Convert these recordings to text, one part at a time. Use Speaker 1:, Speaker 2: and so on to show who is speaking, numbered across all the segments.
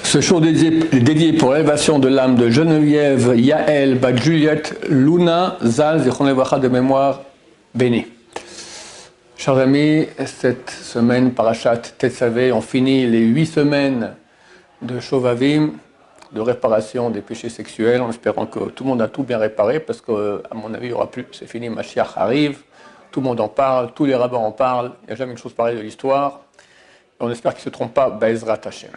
Speaker 1: Ce show dédié pour l'élévation de l'âme de Geneviève Yael Bat Juliette Luna Zal Zichron Levacha de mémoire bénie. Chers amis, cette semaine, Parashat Tetzavé, on finit les 8 semaines de Shovavim, de réparation des péchés sexuels, en espérant que tout le monde a tout bien réparé, parce qu'à mon avis, il n'y aura plus. C'est fini, Mashiach arrive, tout le monde en parle, tous les rabbins en parlent, il n'y a jamais une chose pareille de l'histoire. On espère qu'ils ne se trompent pas, Be'ezrat Hashem.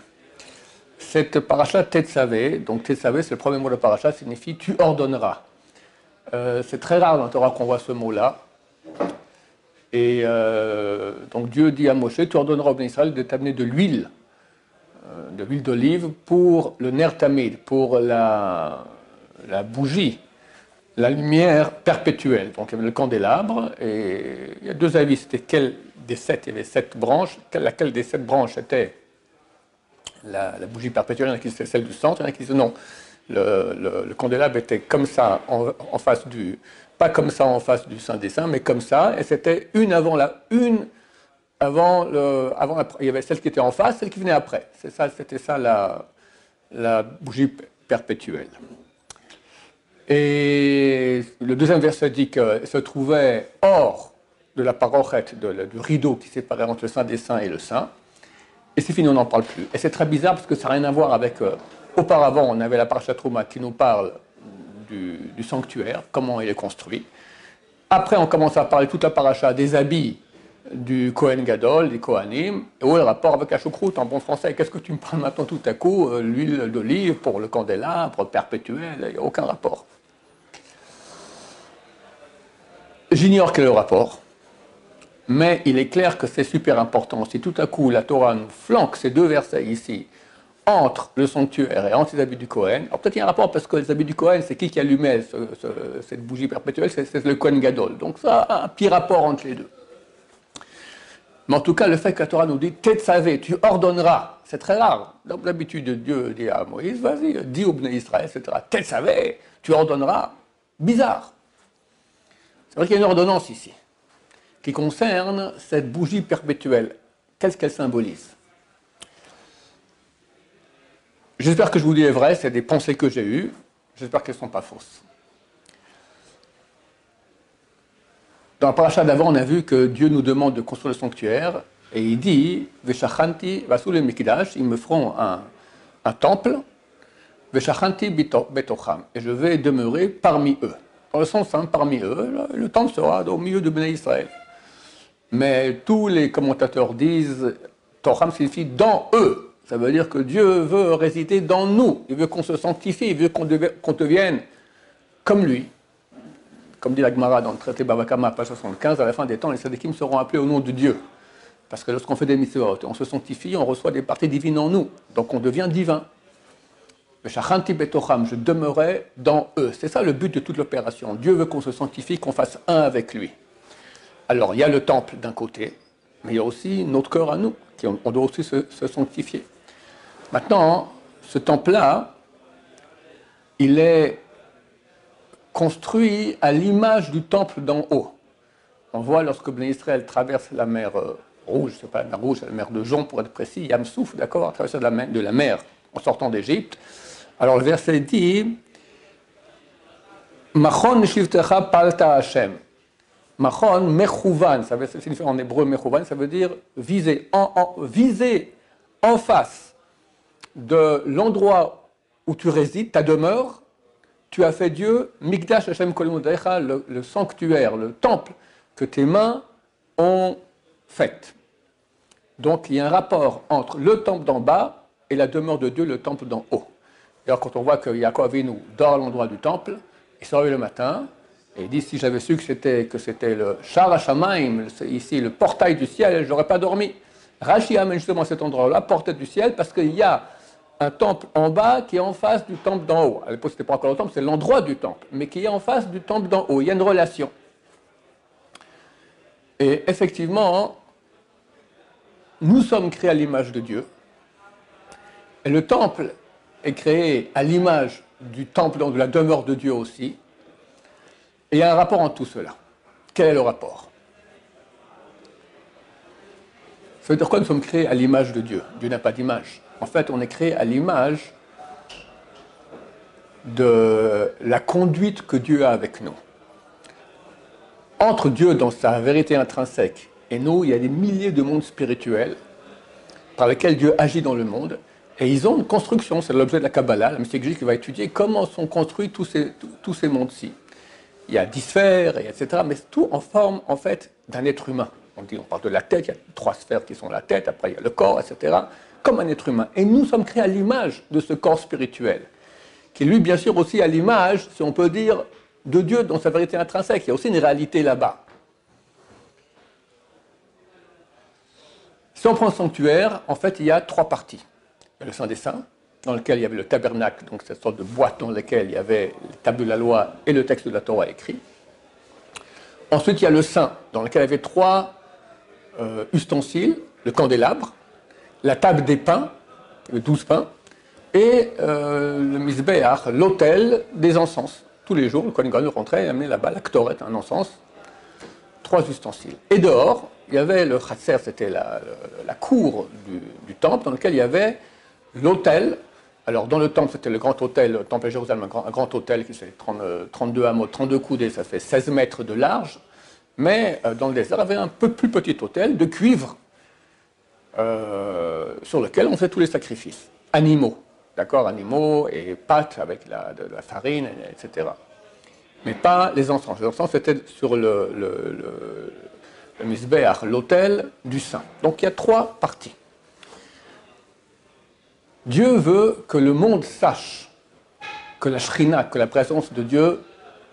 Speaker 1: Cette parasha Tetzavé, donc Tetzavé, c'est le premier mot de parasha, signifie tu ordonneras. C'est très rare dans la Torah qu'on voit ce mot-là. Et donc Dieu dit à Moshe, tu ordonneras au peuple d'Israël de t'amener de l'huile d'olive pour le ner tamid, pour la bougie, la lumière perpétuelle. Donc il y avait le candélabre, et il y a deux avis, c'était quel des 7, il y avait 7 branches, laquelle des 7 branches était la bougie perpétuelle, il y en a qui disaient celle du centre, il y en a qui disaient non, le candélabre était comme ça en face du, pas comme ça en face du Saint des Saints, mais comme ça, et c'était une avant il y avait celle qui était en face, celle qui venait après. C'était ça la bougie perpétuelle. Et le deuxième verset dit qu'elle se trouvait hors de la parochette, du rideau qui séparait entre le Saint des Saints et le Saint. Et c'est fini, on n'en parle plus. Et c'est très bizarre parce que ça n'a rien à voir avec... auparavant, on avait la parashat Trouma qui nous parle du sanctuaire, comment il est construit. Après, on commence à parler toute la paracha des habits du Kohen Gadol, des Kohanim, et où est le rapport avec la choucroute en bon français? Qu'est-ce que tu me parles maintenant tout à coup? L'huile d'olive pour le candélabre perpétuel, il n'y a aucun rapport. J'ignore quel est le rapport. Mais il est clair que c'est super important. Si tout à coup la Torah nous flanque ces deux versets ici, entre le sanctuaire et entre les habits du Kohen, alors peut-être il y a un rapport parce que les habits du Kohen, c'est qui allumait cette bougie perpétuelle? C'est le Kohen Gadol. Donc ça a un petit rapport entre les deux. Mais en tout cas, le fait que la Torah nous dit « Tetzavé, tu ordonneras », c'est très rare. Donc l'habitude de Dieu dit à Moïse « Vas-y, dis au Bnei Israël, etc. Tetzavé, tu ordonneras ». Bizarre. C'est vrai qu'il y a une ordonnance ici qui concerne cette bougie perpétuelle. Qu'est-ce qu'elle symbolise? J'espère que je vous dis est vrai, c'est des pensées que j'ai eues, j'espère qu'elles ne sont pas fausses. Dans la paracha d'avant, on a vu que Dieu nous demande de construire le sanctuaire, et il dit « Veshachanti vasul mikidash » ils me feront un temple, « Veshachanti betocham » et je vais demeurer parmi eux. Dans le sens simple, parmi eux, le temple sera au milieu de Bnei Israël. Mais tous les commentateurs disent « Tocham » signifie « dans eux ». Ça veut dire que Dieu veut résider dans nous. Il veut qu'on se sanctifie, il veut qu'on devienne comme lui. Comme dit la Gemara dans le traité Bava Kama, page 75, à la fin des temps, les Sadikim seront appelés au nom de Dieu. Parce que lorsqu'on fait des mitzvot, on se sanctifie, on reçoit des parties divines en nous. Donc on devient divin. Shachanti betocham, je demeurais dans eux. C'est ça le but de toute l'opération. Dieu veut qu'on se sanctifie, qu'on fasse un avec lui. Alors il y a le temple d'un côté, mais il y a aussi notre cœur à nous, on doit aussi se sanctifier. Maintenant, ce temple-là, il est construit à l'image du temple d'en haut. On voit lorsque Bnei Israël traverse la mer Rouge, c'est pas la mer Rouge, c'est la mer de Jon pour être précis, Yam Souf, d'accord, à travers de la mer en sortant d'Égypte. Alors le verset dit Machon shivtecha palta Hashem. Machon mechouvan, ça signifie en hébreu mechouvan, ça veut dire viser, viser en face de l'endroit où tu résides, ta demeure, tu as fait Dieu, Mikdash Hashem Kol Modecha, le sanctuaire, le temple que tes mains ont fait. Donc il y a un rapport entre le temple d'en bas et la demeure de Dieu, le temple d'en haut. Alors quand on voit que Yaakov Avinu dort à l'endroit du temple, il se réveille le matin et il dit si j'avais su que c'était le Shar HaShamayim, ici le portail du ciel, je n'aurais pas dormi. Rashi amène justement cet endroit-là, portail du ciel, parce qu'il y a un temple en bas qui est en face du temple d'en haut. À l'époque, ce n'était pas encore le temple, c'est l'endroit du temple, mais qui est en face du temple d'en haut. Il y a une relation. Et effectivement, nous sommes créés à l'image de Dieu. Et le temple est créé à l'image du temple, donc de la demeure de Dieu aussi. Et il y a un rapport entre tout cela. Quel est le rapport? Ça veut dire quoi? Nous sommes créés à l'image de Dieu. Dieu n'a pas d'image. En fait, on est créé à l'image de la conduite que Dieu a avec nous. Entre Dieu dans sa vérité intrinsèque et nous, il y a des milliers de mondes spirituels par lesquels Dieu agit dans le monde. Et ils ont une construction, c'est l'objet de la Kabbalah, la mystique qui va étudier comment sont construits tous ces mondes-ci. Il y a 10 sphères, etc., mais tout en forme, en fait, d'un être humain. On parle de la tête, il y a 3 sphères qui sont la tête, après il y a le corps, etc., comme un être humain. Et nous sommes créés à l'image de ce corps spirituel, qui est lui, bien sûr, aussi à l'image, si on peut dire, de Dieu dans sa vérité intrinsèque. Il y a aussi une réalité là-bas. Si on prend le sanctuaire, en fait, il y a 3 parties. Il y a le Saint des Saints, dans lequel il y avait le tabernacle, donc cette sorte de boîte dans laquelle il y avait les tables de la loi et le texte de la Torah écrit. Ensuite, il y a le Saint, dans lequel il y avait 3 ustensiles, le candélabre, la table des pains, le 12 pains, et le misbéach, l'autel des encens. Tous les jours, le Kohen Gadol rentrait et amenait là-bas la ktoret, un encens, 3 ustensiles. Et dehors, il y avait le chatser, c'était la cour du temple, dans lequel il y avait l'autel. Alors, dans le temple, c'était le grand autel, le temple à Jérusalem, un grand autel qui fait 32 hameaux, 32 coudées, ça fait 16 mètres de large. Mais dans le désert, il y avait un peu plus petit autel de cuivre sur lequel on fait tous les sacrifices. Animaux, d'accord, animaux et pâtes avec de la farine, etc. Mais pas les encens. Les encens, c'était sur le misbéach, l'autel du saint. Donc il y a 3 parties. Dieu veut que le monde sache que la Shrina, que la présence de Dieu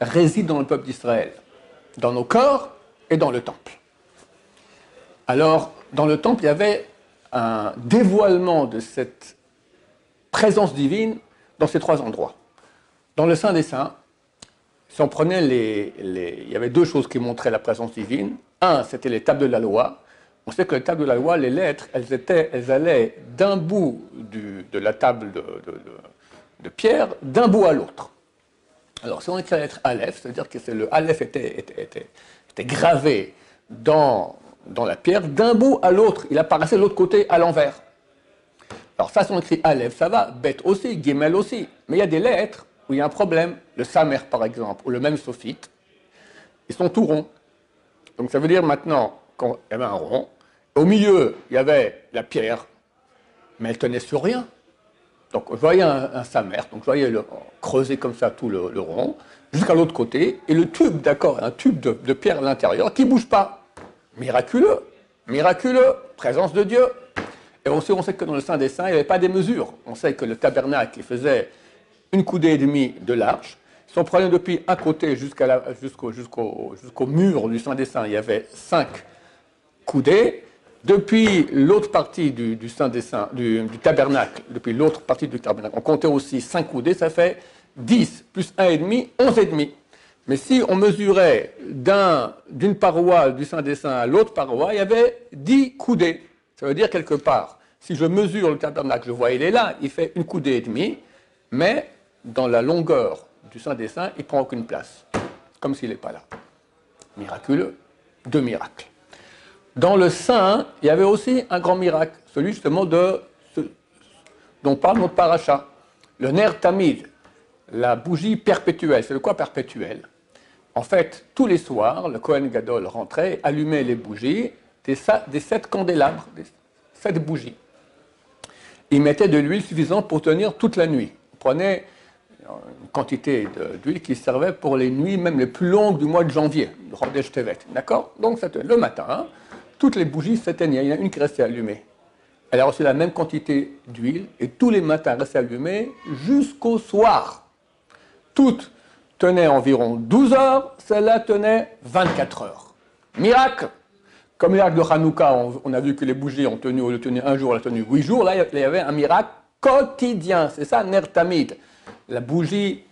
Speaker 1: réside dans le peuple d'Israël, dans nos corps et dans le temple. Alors, dans le temple, il y avait un dévoilement de cette présence divine dans ces 3 endroits. Dans le Saint des Saints, si on prenait il y avait 2 choses qui montraient la présence divine. Un, c'était les tables de la loi. On sait que les tables de la loi, les lettres, elles allaient d'un bout de la table de pierre, d'un bout à l'autre. Alors, si on écrit la lettre Aleph, c'est-à-dire que le Aleph était gravé dans la pierre, d'un bout à l'autre, il apparaissait de l'autre côté à l'envers. Alors ça, si on écrit Aleph, ça va, Bet aussi, Gimel aussi. Mais il y a des lettres où il y a un problème. Le Samer, par exemple, ou le même Sophite, ils sont tout ronds. Donc ça veut dire maintenant qu'il y avait un rond. Au milieu, il y avait la pierre, mais elle tenait sur rien. Donc je voyais un Samer, donc je voyais creuser comme ça tout le rond, jusqu'à l'autre côté, et le tube, d'accord, un tube de pierre à l'intérieur qui ne bouge pas. Miraculeux, miraculeux, présence de Dieu. Et aussi, on sait que dans le Saint des Saints, il n'y avait pas des mesures. On sait que le tabernacle, il faisait 1,5 coudée de large. Si on prenait depuis un côté jusqu'au mur du Saint des Saints, il y avait 5 coudées. Depuis l'autre partie du Saint des Saints, du tabernacle, depuis l'autre partie du tabernacle, on comptait aussi 5 coudées, ça fait 10 plus 1,5, 11,5. Mais si on mesurait d'une paroi du Saint des Saints à l'autre paroi, il y avait 10 coudées. Ça veut dire quelque part, si je mesure le tabernacle, je vois il est là, il fait 1,5 coudée, mais dans la longueur du Saint des Saints, il ne prend aucune place, comme s'il n'est pas là. Miraculeux, 2 miracles. Dans le Saint, il y avait aussi un grand miracle, celui justement dont parle notre paracha, le Ner Tamid, la bougie perpétuelle. C'est de quoi perpétuelle? En fait, tous les soirs, le Kohen Gadol rentrait, allumait les bougies, des 7 candélabres, des 7 bougies. Il mettait de l'huile suffisante pour tenir toute la nuit. Il prenait une quantité d'huile qui servait pour les nuits même les plus longues du mois de janvier, le Chodesh Tevet. D'accord? Donc le matin, toutes les bougies s'éteignaient, il y en a une qui restait allumée. Elle a reçu la même quantité d'huile et tous les matins restaient allumées jusqu'au soir. Toutes tenaient environ 12 heures, celle-là tenait 24 heures. Miracle! Comme miracle de Hanouka, on a vu que les bougies ont tenu, au lieu de tenir un jour, elles ont tenu 8 jours. Là, il y avait un miracle quotidien. C'est ça, Ner Tamid. La bougie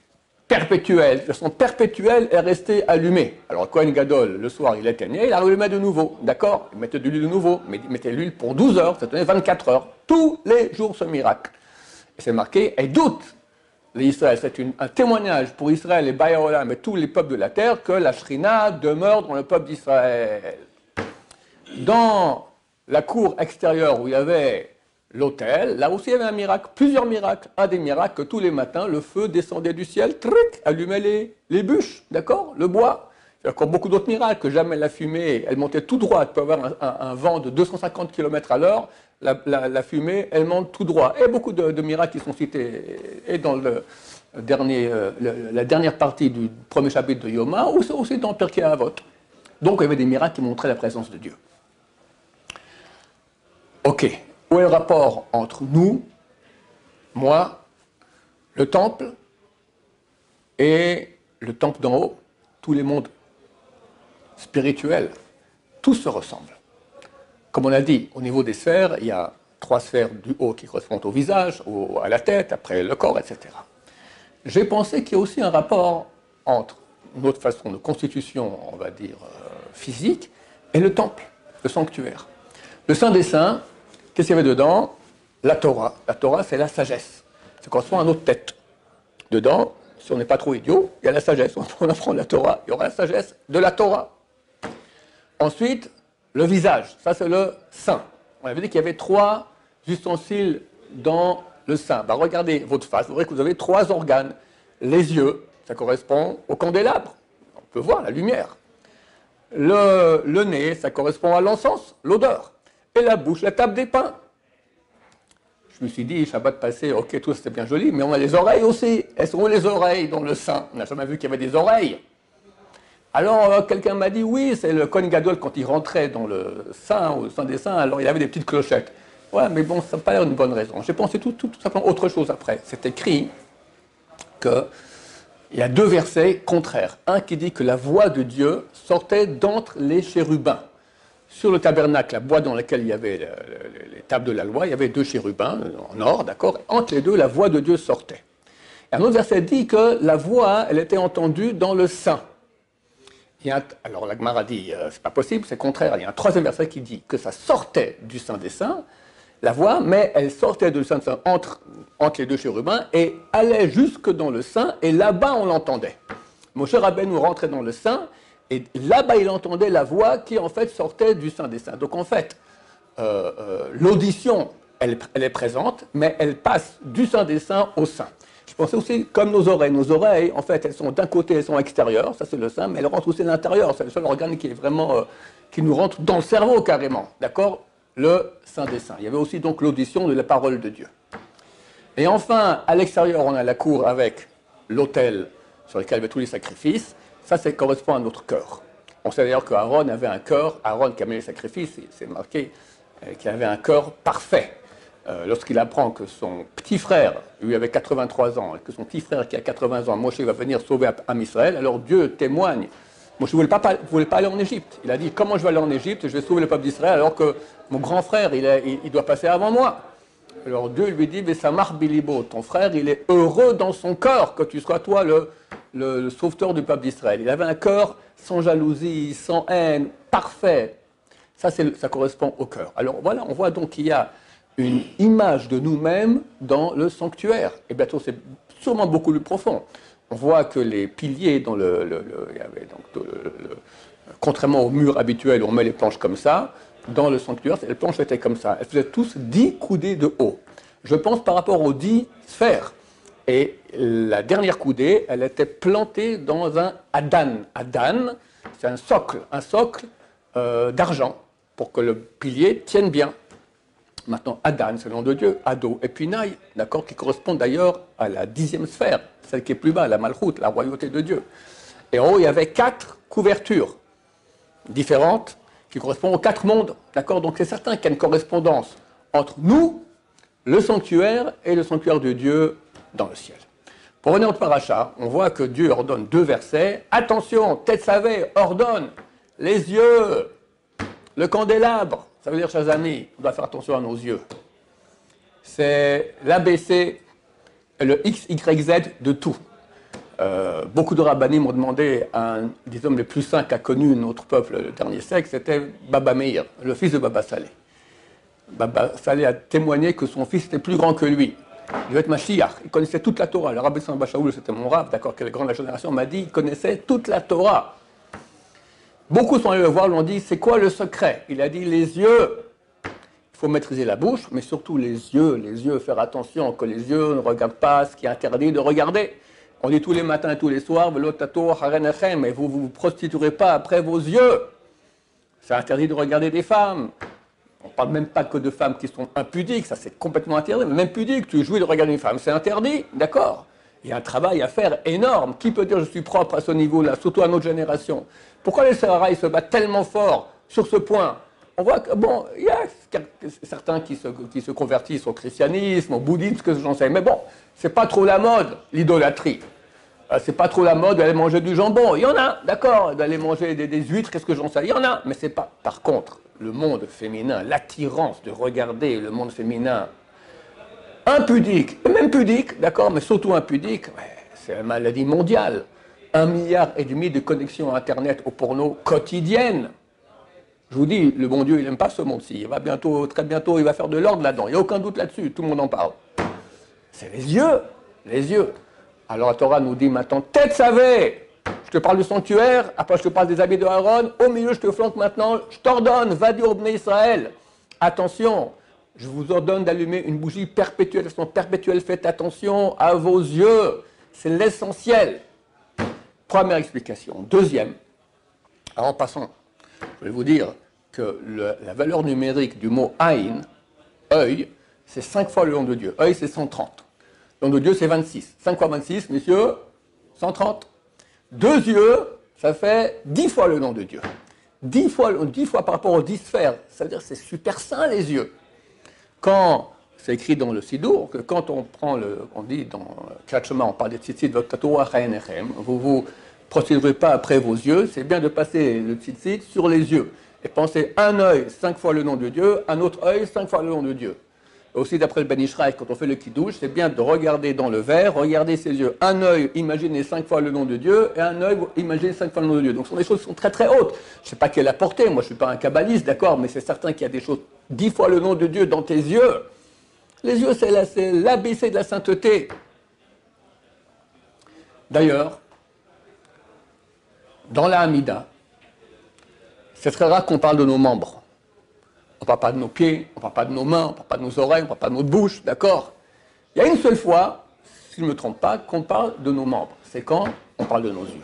Speaker 1: perpétuelle, de façon perpétuelle, est restée allumée. Alors, Kohen Gadol, le soir, il éteignait, il la rallumait de nouveau. D'accord? Il mettait de l'huile de nouveau, mais il mettait l'huile pour 12 heures, ça tenait 24 heures. Tous les jours, ce miracle. Et c'est marqué, et doute. Israël, c'est un témoignage pour Israël et Baïa-Olam et tous les peuples de la terre que la Shrina demeure dans le peuple d'Israël. Dans la cour extérieure où il y avait l'autel, là aussi il y avait un miracle, plusieurs miracles. Un des miracles, que tous les matins, le feu descendait du ciel, tric, allumait les bûches, d'accord, le bois. Il y a encore beaucoup d'autres miracles, que jamais la fumée, elle montait tout droit. Tu peux avoir un vent de 250 km à l'heure, la fumée, elle monte tout droit. Et beaucoup de miracles qui sont cités et dans la dernière partie du premier chapitre de Yoma, ou aussi dans Pirkei Avot. Donc il y avait des miracles qui montraient la présence de Dieu. Ok, où est le rapport entre nous, moi, le temple et le temple d'en haut, tous les mondes spirituels, tout se ressemble. Comme on a dit, au niveau des sphères, il y a 3 sphères du haut qui correspondent au visage, à la tête, après le corps, etc. J'ai pensé qu'il y a aussi un rapport entre notre façon de constitution, on va dire, physique, et le temple, le sanctuaire. Le Saint des Saints, qu'est-ce qu'il y avait dedans? La Torah. La Torah, c'est la sagesse. Ça correspond à notre tête. Dedans, si on n'est pas trop idiot, il y a la sagesse. On apprend la Torah, il y aura la sagesse de la Torah. Ensuite, le visage. Ça, c'est le sein. On avait dit qu'il y avait 3 ustensiles dans le sein. Ben, regardez votre face. Vous verrez que vous avez 3 organes. Les yeux, ça correspond au candélabre. On peut voir la lumière. Le nez, ça correspond à l'encens, l'odeur. Et la bouche, la table des pains. Je me suis dit, Shabbat passé, ok, tout c'était bien joli, mais on a les oreilles aussi. Elles sont où les oreilles dans le sein? On n'a jamais vu qu'il y avait des oreilles. Alors, quelqu'un m'a dit, oui, c'est le Kohen Gadol, quand il rentrait dans le sein, au sein des seins, alors il avait des petites clochettes. Ouais, mais bon, ça n'a pas l'air une bonne raison. J'ai pensé tout simplement autre chose après. C'est écrit qu'il y a 2 versets contraires. Un qui dit que la voix de Dieu sortait d'entre les chérubins. Sur le tabernacle, la boîte dans laquelle il y avait les tables de la loi, il y avait 2 chérubins en or, d'accord? Entre les 2, la voix de Dieu sortait. Et un autre verset dit que la voix, elle était entendue dans le sein. Alors la Gemara dit, c'est pas possible, c'est contraire. Il y a un 3e verset qui dit que ça sortait du sein des saints, la voix, mais elle sortait du sein des saints entre les 2 chérubins et allait jusque dans le sein, et là-bas on l'entendait. Moshe Rabbeinu rentrait dans le sein, et là-bas il entendait la voix qui en fait sortait du sein des saints. Donc en fait, l'audition, elle est présente, mais elle passe du sein des saints au sein. Je pensais aussi comme nos oreilles, en fait, elles sont d'un côté, elles sont extérieures, ça c'est le sein, mais elles rentrent aussi à l'intérieur. C'est le seul organe qui est vraiment, qui nous rentre dans le cerveau carrément, d'accord? Le sein des saints. Il y avait aussi donc l'audition de la parole de Dieu. Et enfin, à l'extérieur, on a la cour avec l'autel sur lequel il y avait tous les sacrifices. Ça correspond à notre cœur. On sait d'ailleurs qu'Aaron avait un cœur, Aaron qui a mené les sacrifices, c'est marqué qu'il avait un cœur parfait. Lorsqu'il apprend que son petit frère, lui avait 83 ans, et que son petit frère qui a 80 ans, Moshe va venir sauver Am Israël, alors Dieu témoigne. Moshe ne voulait pas aller en Égypte. Il a dit, comment je vais aller en Égypte, je vais sauver le peuple d'Israël, alors que mon grand frère, il doit passer avant moi. Alors Dieu lui dit, Vesamach bilibo, ton frère, il est heureux dans son cœur que tu sois toi le sauveteur du peuple d'Israël. Il avait un cœur sans jalousie, sans haine, parfait. Ça correspond au cœur. Alors voilà, on voit donc qu'il y a une image de nous-mêmes dans le sanctuaire. Et bientôt, c'est sûrement beaucoup plus profond. On voit que les piliers dans contrairement au mur habituel où on met les planches comme ça, dans le sanctuaire, les planches étaient comme ça. Elles faisaient tous 10 coudées de haut. Je pense par rapport aux 10 sphères. Et la dernière coudée, elle était plantée dans un adan. Adan, c'est un socle d'argent pour que le pilier tienne bien. Maintenant, Adan, c'est le nom de Dieu, Ado, et puis Naï, d'accord, qui correspond d'ailleurs à la 10e sphère, celle qui est plus bas, la Malchut, la royauté de Dieu. Et en haut, il y avait 4 couvertures différentes qui correspondent aux 4 mondes, d'accord. Donc c'est certain qu'il y a une correspondance entre nous, le sanctuaire, et le sanctuaire de Dieu dans le ciel. Pour revenir au paracha, on voit que Dieu ordonne 2 versets. Attention, Tetzavé ordonne les yeux, le candélabre. Ça veut dire, chers amis, on doit faire attention à nos yeux. C'est l'ABC et le X, Y, Z de tout. Beaucoup de rabbinim m'ont demandé, un des hommes les plus saints qu'a connu notre peuple le dernier siècle, c'était Baba Meir, le fils de Baba Saleh. Baba Saleh a témoigné que son fils était plus grand que lui. Il devait être Mashiach, il connaissait toute la Torah. Le rabbi Samba Shaoul, c'était mon rab, d'accord, quelle grande génération, m'a dit qu'il connaissait toute la Torah. Beaucoup sont allés le voir, lui ont dit, c'est quoi le secret? Il a dit, les yeux. Il faut maîtriser la bouche, mais surtout les yeux, faire attention que les yeux ne regardent pas ce qui est interdit de regarder. On dit tous les matins et tous les soirs, mais vous ne vous prostituerez pas après vos yeux. C'est interdit de regarder des femmes. On ne parle même pas que de femmes qui sont impudiques, ça c'est complètement interdit, mais même pudique, tu jouis de regarder une femme, c'est interdit, d'accord. Il y a un travail à faire énorme. Qui peut dire je suis propre à ce niveau-là, surtout à notre génération? Pourquoi les Sahara se battent tellement fort sur ce point? On voit que, bon, il y a certains qui se convertissent au christianisme, au bouddhisme, ce que j'en sais. Mais bon, c'est pas trop la mode, l'idolâtrie. C'est pas trop la mode d'aller manger du jambon. Il y en a, d'accord, d'aller manger des huîtres, qu'est-ce que j'en sais. Il y en a, mais c'est pas. Par contre, le monde féminin, l'attirance de regarder le monde féminin impudique, et même pudique, d'accord, mais surtout impudique, ouais, c'est la maladie mondiale. 1,5 milliard de connexions Internet au porno quotidiennes. Je vous dis, le bon Dieu, il n'aime pas ce monde-ci. Il va bientôt, très bientôt, il va faire de l'ordre là-dedans. Il n'y a aucun doute là-dessus, tout le monde en parle. C'est les yeux, les yeux. Alors la Torah nous dit maintenant, tête savée, je te parle du sanctuaire, après je te parle des habits de Aaron, au milieu je te flanque maintenant, je t'ordonne, va dire au Bnei Israël, attention, je vous ordonne d'allumer une bougie perpétuelle, de façon perpétuelle, faites attention à vos yeux, c'est l'essentiel. Première explication. Deuxième, alors en passant, je vais vous dire que la valeur numérique du mot Aïn, œil, c'est 5 fois le nom de Dieu. Œil, c'est 130. Le nom de Dieu, c'est 26. 5 fois 26, messieurs, 130. 2 yeux, ça fait 10 fois le nom de Dieu. 10 fois par rapport aux 10 sphères. Ça veut dire que c'est super sain, les yeux. Quand c'est écrit dans le Sidour, que quand on prend on dit dans Kachma, on parle des tzitzit, vous vous procéderez pas après vos yeux, c'est bien de passer le tzitzit sur les yeux. Et pensez un œil, 5 fois le nom de Dieu, un autre œil, 5 fois le nom de Dieu. Et aussi d'après le Ben Ishraï, quand on fait le kiddush, c'est bien de regarder dans le verre, regarder ses yeux. Un œil, imaginez 5 fois le nom de Dieu, et un œil, imaginez 5 fois le nom de Dieu. Donc ce sont des choses qui sont très très hautes. Je ne sais pas quelle la portée, moi je ne suis pas un kabbaliste, d'accord, mais c'est certain qu'il y a des choses, 10 fois le nom de Dieu dans tes yeux. Les yeux, c'est l'ABC de la sainteté. D'ailleurs, dans la Hamida, c'est très rare qu'on parle de nos membres. On ne parle pas de nos pieds, on ne parle pas de nos mains, on ne parle pas de nos oreilles, on ne parle pas de notre bouche, d'accord? Il y a une seule fois, si je ne me trompe pas, qu'on parle de nos membres. C'est quand on parle de nos yeux.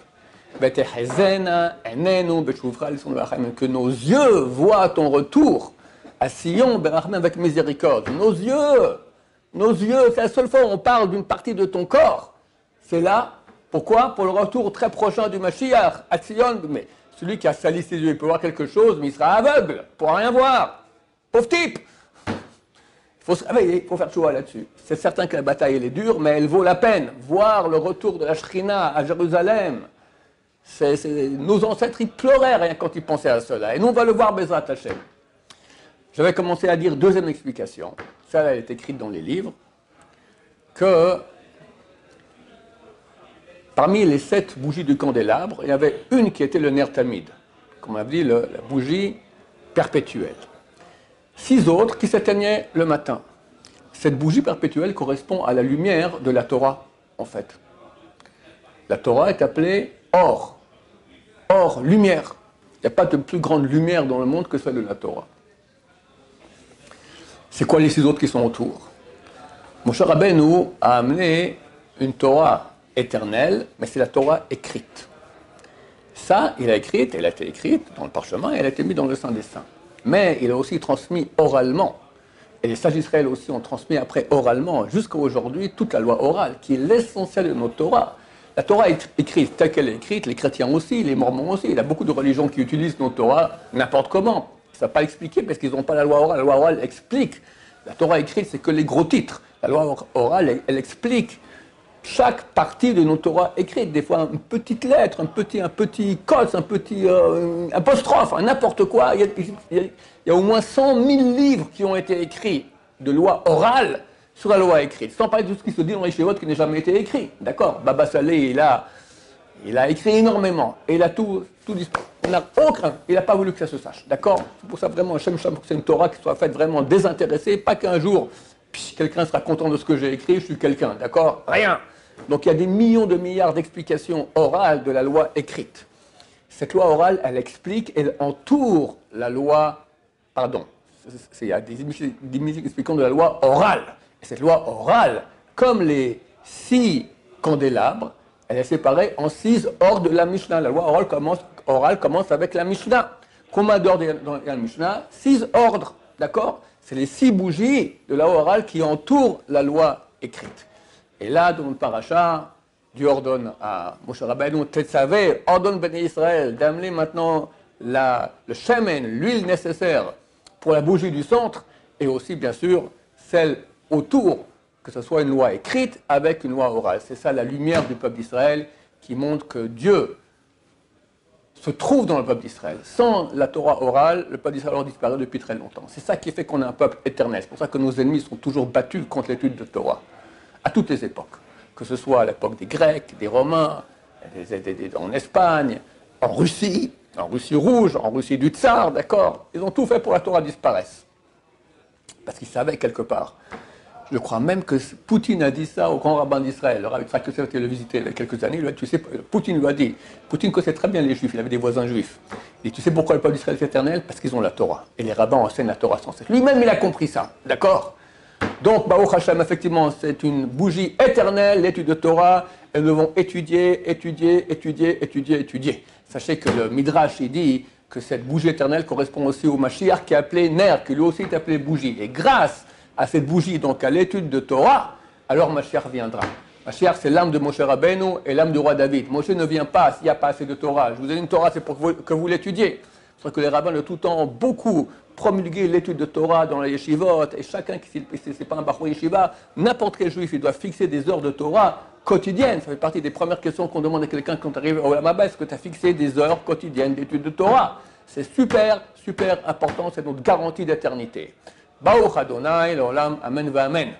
Speaker 1: Que nos yeux voient ton retour à Sion, avec miséricorde. Nos yeux, c'est la seule fois où on parle d'une partie de ton corps. C'est là, pourquoi? Pour le retour très prochain du Mashiach, à Sion. Mais celui qui a sali ses yeux, il peut voir quelque chose, mais il sera aveugle, il ne pourra rien voir. Pauvre type! Il faut se réveiller, il faut faire choix là-dessus. C'est certain que la bataille, elle est dure, mais elle vaut la peine. Voir le retour de la Shrina à Jérusalem, nos ancêtres, ils pleuraient rien quand ils pensaient à cela. Et nous, on va le voir, Bezrat Hashem. J'avais commencé à dire deuxième explication. Ça, elle est écrite dans les livres. Que parmi les 7 bougies du candélabre, il y avait une qui était le ner tamid. Comme on a dit, la bougie perpétuelle. 6 autres qui s'éteignaient le matin. Cette bougie perpétuelle correspond à la lumière de la Torah, en fait. La Torah est appelée or. Or, lumière. Il n'y a pas de plus grande lumière dans le monde que celle de la Torah. C'est quoi les 6 autres qui sont autour? Moshe Rabbeinu a amené une Torah éternelle, mais c'est la Torah écrite. Ça, elle a été écrite dans le parchemin et elle a été mise dans le Saint des Saints. Mais il a aussi transmis oralement. Et les sages d'Israël aussi ont transmis après oralement, jusqu'à aujourd'hui, toute la loi orale, qui est l'essentiel de notre Torah. La Torah est écrite telle qu'elle est écrite, les chrétiens aussi, les mormons aussi. Il y a beaucoup de religions qui utilisent notre Torah n'importe comment. Ils ne savent pas expliquer parce qu'ils n'ont pas la loi orale. La loi orale explique. La Torah écrite, c'est que les gros titres. La loi orale, elle explique chaque partie de notre Torah écrite. Des fois, une petite lettre, un petit code, un petit apostrophe, n'importe quoi. Il y a au moins 100 000 livres qui ont été écrits de loi orale sur la loi écrite. Sans parler de tout ce qui se dit dans les Shevot qui n'a jamais été écrit. D'accord? Baba Saleh, il a écrit énormément. Et il a tout dit. Il n'a pas voulu que ça se sache. D'accord? C'est pour ça vraiment, Hashem, c'est une Torah qui soit faite vraiment désintéressée. Pas qu'un jour, quelqu'un sera content de ce que j'ai écrit, je suis quelqu'un. D'accord? Rien. Donc il y a des millions de milliards d'explications orales de la loi écrite. Cette loi orale, elle explique, elle entoure la loi, Il y a des musiques expliquant de la loi orale. Et cette loi orale, comme les 6 candélabres, elle est séparée en 6 ordres de la Mishnah. La loi orale commence avec la Mishnah. Combien d'ordres dans la Mishnah? 6 ordres, d'accord? C'est les 6 bougies de la loi orale qui entourent la loi écrite. Et là, dans le paracha, Dieu ordonne à Moshe Rabbeinu, Tetzavé, ordonne Béni Israël d'amener maintenant le shemen, l'huile nécessaire pour la bougie du centre, et aussi, bien sûr, celle autour, que ce soit une loi écrite avec une loi orale. C'est ça la lumière du peuple d'Israël qui montre que Dieu se trouve dans le peuple d'Israël. Sans la Torah orale, le peuple d'Israël aurait disparu depuis très longtemps. C'est ça qui fait qu'on a un peuple éternel. C'est pour ça que nos ennemis sont toujours battus contre l'étude de Torah, à toutes les époques. Que ce soit à l'époque des Grecs, des Romains, en Espagne, en Russie rouge, en Russie du Tsar, d'accord? Ils ont tout fait pour que la Torah disparaisse. Parce qu'ils savaient quelque part. Je crois même que Poutine a dit ça au grand rabbin d'Israël. Le rabbin d'Israël qui le visitait il y a quelques années. Tu sais, Poutine lui a dit, Poutine connaissait très bien les Juifs, il avait des voisins juifs. Et tu sais pourquoi le peuple d'Israël est éternel? Parce qu'ils ont la Torah. Et les rabbins enseignent la Torah sans cesse. Lui-même, il a compris ça, d'accord? Donc, Baruch Hashem, effectivement, c'est une bougie éternelle, l'étude de Torah, et nous devons étudier. Sachez que le Midrash, il dit que cette bougie éternelle correspond aussi au Mashiach qui est appelé Ner, qui lui aussi est appelé bougie. Et grâce à cette bougie, donc à l'étude de Torah, alors Mashiach viendra. Mashiach, c'est l'âme de Moshe Rabbeinu et l'âme du roi David. Moshe ne vient pas s'il n'y a pas assez de Torah. Je vous ai dit une Torah, c'est pour que vous l'étudiez. C'est vrai que les rabbins de tout temps ont beaucoup promulgué l'étude de Torah dans les yeshivot, et chacun qui n'est pas un bachur yeshiva, n'importe quel juif, il doit fixer des heures de Torah quotidiennes. Ça fait partie des premières questions qu'on demande à quelqu'un quand on arrive au Olam Haba. Est-ce que tu as fixé des heures quotidiennes d'étude de Torah? C'est super important, c'est notre garantie d'éternité. Baruch Adonai, l'Olam, Amen va Amen.